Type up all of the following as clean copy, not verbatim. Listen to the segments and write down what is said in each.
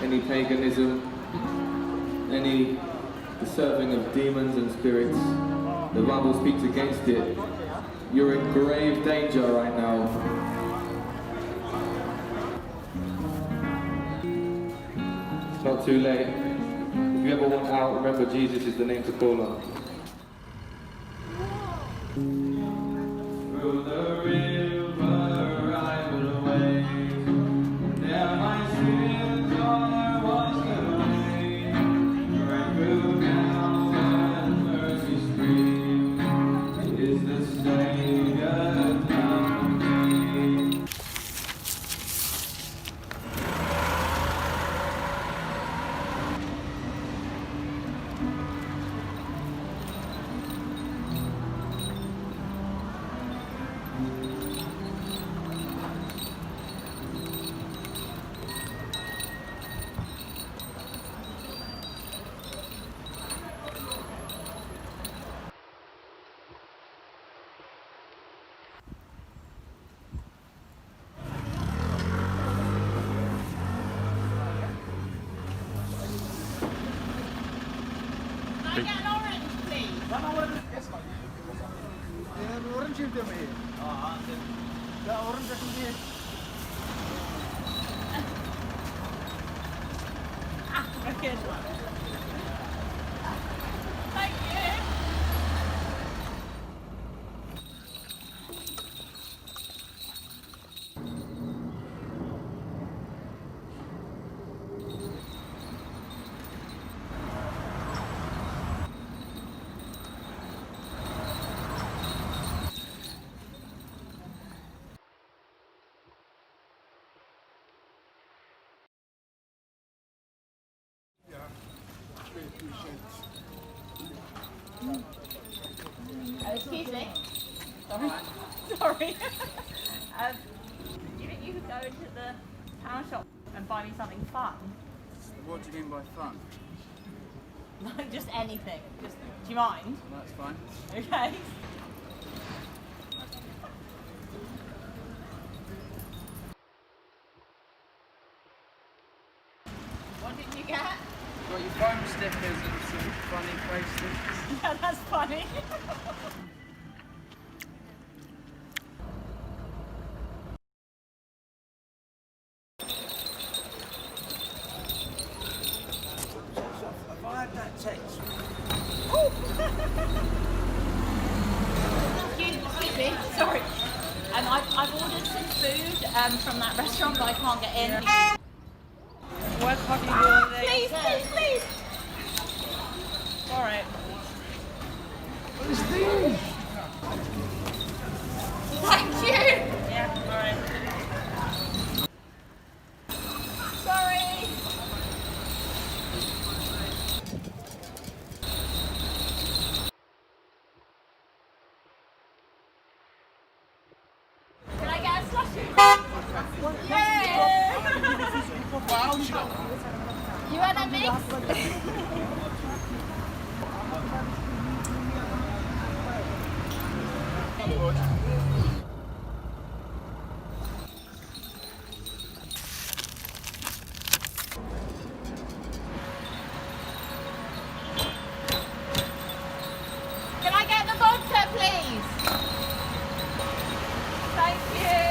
any paganism, any serving of demons and spirits. The Bible speaks against it. You're in grave danger right now. It's not too late. If you ever want out, remember Jesus is the name to call on. Through the river I will wade. There my sins are washed away. Right through now and mercy stream is the Savior found me. Can I get an orange, please? orange evde mi? Ya orange şimdi. Okay. Thank you. Excuse me. Sorry. Sorry. You think you could go into the pound shop and buy me something fun? What do you mean by fun? Like just anything. Just, do you mind? That's fine. Okay. What did you get? Got your foam stickers and some funny bracelets. Yeah, that's funny. Have I had that text? Excuse me, sorry. I've ordered some food from that restaurant, but I can't get in. What have you done there? Please, please, please. Alright. What is this? Thank you. Yeah, alright. Sorry. Can I get a slushie? Yeah. You want a mix? Can I get the vodka, please? Thank you.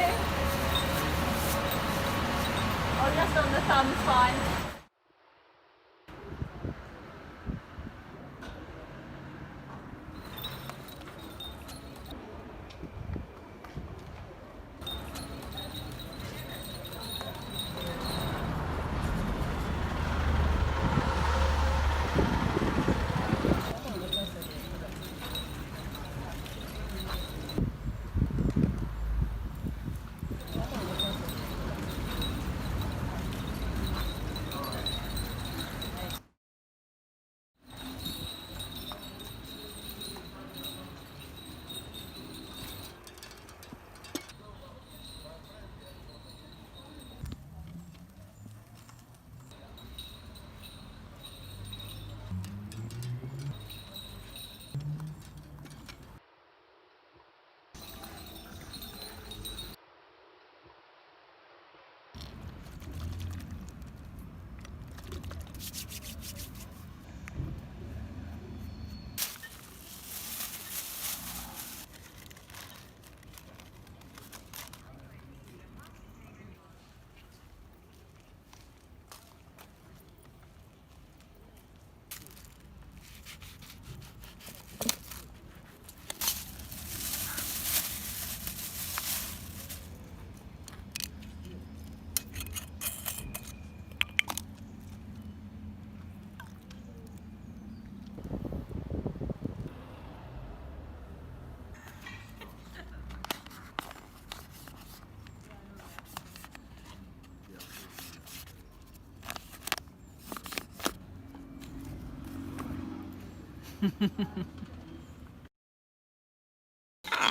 Oh, just on the thumb's fine.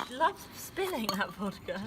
Loves spilling that vodka.